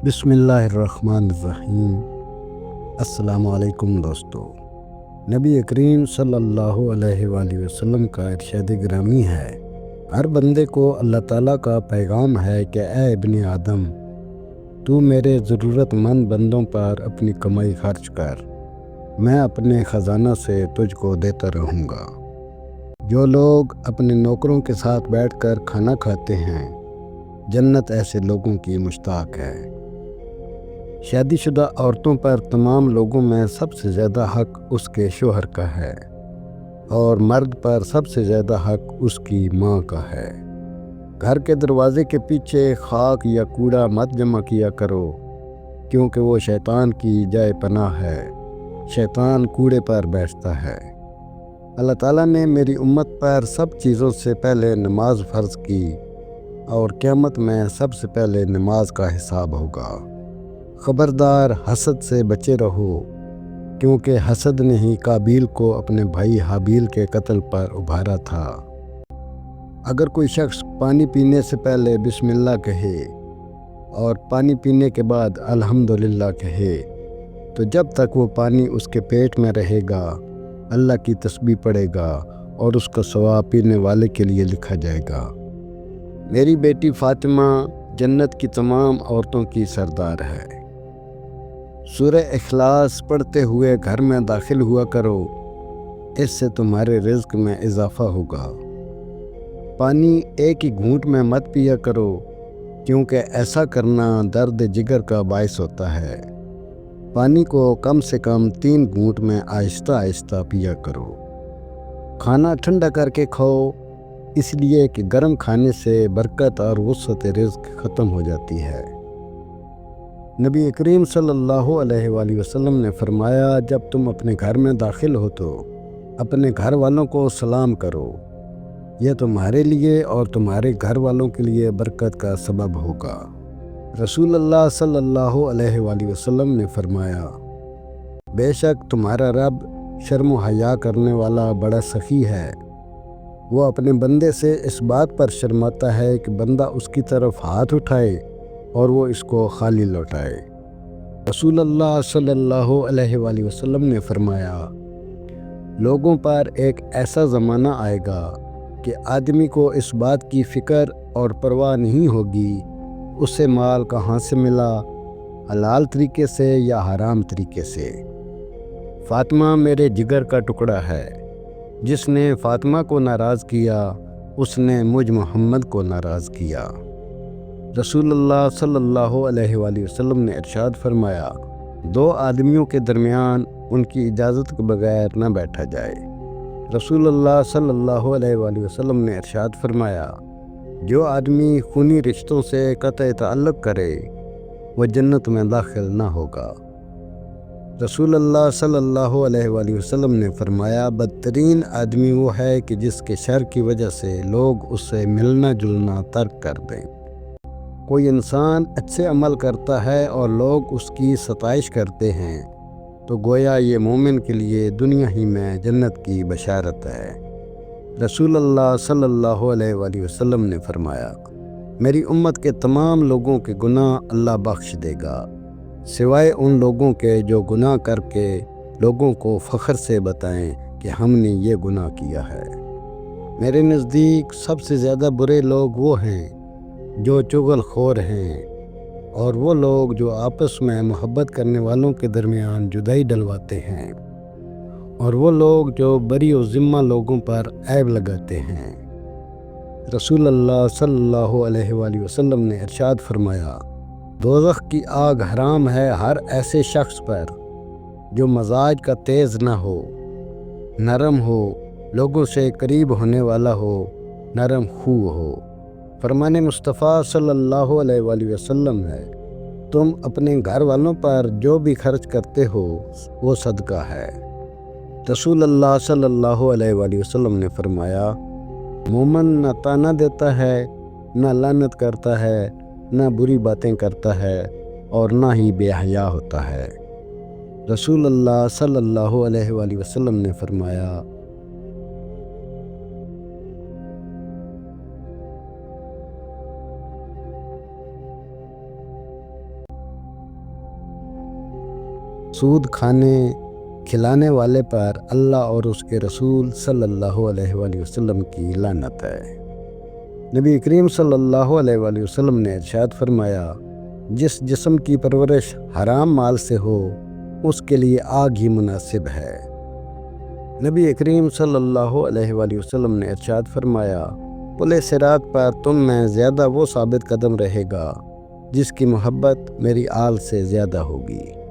بسم اللہ الرحمن الرحیم۔ السلام علیکم دوستو۔ نبی کریم صلی اللہ علیہ وآلہ وسلم کا ارشاد گرامی ہے، ہر بندے کو اللہ تعالیٰ کا پیغام ہے کہ اے ابن آدم، تو میرے ضرورت مند بندوں پر اپنی کمائی خرچ کر، میں اپنے خزانہ سے تجھ کو دیتا رہوں گا۔ جو لوگ اپنے نوکروں کے ساتھ بیٹھ کر کھانا کھاتے ہیں، جنت ایسے لوگوں کی مشتاق ہے۔ شادی شدہ عورتوں پر تمام لوگوں میں سب سے زیادہ حق اس کے شوہر کا ہے، اور مرد پر سب سے زیادہ حق اس کی ماں کا ہے۔ گھر کے دروازے کے پیچھے خاک یا کوڑا مت جمع کیا کرو، کیونکہ وہ شیطان کی جائے پناہ ہے، شیطان کوڑے پر بیٹھتا ہے۔ اللہ تعالیٰ نے میری امت پر سب چیزوں سے پہلے نماز فرض کی، اور قیامت میں سب سے پہلے نماز کا حساب ہوگا۔ خبردار، حسد سے بچے رہو، کیونکہ حسد نے ہی قابیل کو اپنے بھائی حابیل کے قتل پر ابھارا تھا۔ اگر کوئی شخص پانی پینے سے پہلے بسم اللہ کہے اور پانی پینے کے بعد الحمدللہ کہے، تو جب تک وہ پانی اس کے پیٹ میں رہے گا، اللہ کی تسبیح پڑھے گا اور اس کا ثواب پینے والے کے لیے لکھا جائے گا۔ میری بیٹی فاطمہ جنت کی تمام عورتوں کی سردار ہے۔ سورہ اخلاص پڑھتے ہوئے گھر میں داخل ہوا کرو، اس سے تمہارے رزق میں اضافہ ہوگا۔ پانی ایک ہی گھونٹ میں مت پیا کرو، کیونکہ ایسا کرنا درد جگر کا باعث ہوتا ہے۔ پانی کو کم سے کم 3 گھونٹ میں آہستہ آہستہ پیا کرو۔ کھانا ٹھنڈا کر کے کھاؤ، اس لیے کہ گرم کھانے سے برکت اور وسعت رزق ختم ہو جاتی ہے۔ نبی کریم صلی اللہ علیہ وآلہ وسلم نے فرمایا، جب تم اپنے گھر میں داخل ہو تو اپنے گھر والوں کو سلام کرو، یہ تمہارے لیے اور تمہارے گھر والوں کے لیے برکت کا سبب ہوگا۔ رسول اللہ صلی اللہ علیہ وآلہ وسلم نے فرمایا، بے شک تمہارا رب شرم و حیا کرنے والا بڑا سخی ہے۔ وہ اپنے بندے سے اس بات پر شرماتا ہے کہ بندہ اس کی طرف ہاتھ اٹھائے اور وہ اس کو خالی لوٹائے۔ رسول اللہ صلی اللہ علیہ وآلہ وسلم نے فرمایا، لوگوں پر ایک ایسا زمانہ آئے گا کہ آدمی کو اس بات کی فکر اور پرواہ نہیں ہوگی اسے مال کہاں سے ملا، حلال طریقے سے یا حرام طریقے سے۔ فاطمہ میرے جگر کا ٹکڑا ہے، جس نے فاطمہ کو ناراض کیا، اس نے مجھ محمد کو ناراض کیا۔ رسول اللہ صلی اللہ علیہ وآلہ وسلم نے ارشاد فرمایا، 2 آدمیوں کے درمیان ان کی اجازت کے بغیر نہ بیٹھا جائے۔ رسول اللہ صلی اللہ علیہ وآلہ وسلم نے ارشاد فرمایا، جو آدمی خونی رشتوں سے قطع تعلق کرے، وہ جنت میں داخل نہ ہوگا۔ رسول اللہ صلی اللہ علیہ وآلہ وسلم نے فرمایا، بدترین آدمی وہ ہے کہ جس کے شر کی وجہ سے لوگ اس سے ملنا جلنا ترک کر دیں۔ کوئی انسان اچھے عمل کرتا ہے اور لوگ اس کی ستائش کرتے ہیں، تو گویا یہ مومن کے لیے دنیا ہی میں جنت کی بشارت ہے۔ رسول اللہ صلی اللہ علیہ وآلہ وسلم نے فرمایا، میری امت کے تمام لوگوں کے گناہ اللہ بخش دے گا، سوائے ان لوگوں کے جو گناہ کر کے لوگوں کو فخر سے بتائیں کہ ہم نے یہ گناہ کیا ہے۔ میرے نزدیک سب سے زیادہ برے لوگ وہ ہیں جو چغل خور ہیں، اور وہ لوگ جو آپس میں محبت کرنے والوں کے درمیان جدائی ڈلواتے ہیں، اور وہ لوگ جو بری و ذمہ لوگوں پر عیب لگاتے ہیں۔ رسول اللہ صلی اللہ علیہ وآلہ وسلم نے ارشاد فرمایا، دوزخ کی آگ حرام ہے ہر ایسے شخص پر جو مزاج کا تیز نہ ہو، نرم ہو، لوگوں سے قریب ہونے والا ہو، نرم خو ہو۔ فرمان مصطفیٰ صلی اللہ علیہ وآلہ وسلم ہے، تم اپنے گھر والوں پر جو بھی خرچ کرتے ہو وہ صدقہ ہے۔ رسول اللہ صلی اللہ علیہ وآلہ وسلم نے فرمایا، مومن نہ تانا دیتا ہے، نہ لعنت کرتا ہے، نہ بری باتیں کرتا ہے، اور نہ ہی بے حیا ہوتا ہے۔ رسول اللہ صلی اللہ علیہ وآلہ وسلم نے فرمایا، سود کھانے کھلانے والے پر اللہ اور اس کے رسول صلی اللہ علیہ وآلہ وسلم کی لعنت ہے۔ نبی کریم صلی اللہ علیہ وآلہ وسلم نے ارشاد فرمایا، جس جسم کی پرورش حرام مال سے ہو اس کے لیے آگ ہی مناسب ہے۔ نبی کریم صلی اللہ علیہ وآلہ وسلم نے ارشاد فرمایا، پل صراط پر تم میں زیادہ وہ ثابت قدم رہے گا جس کی محبت میری آل سے زیادہ ہوگی۔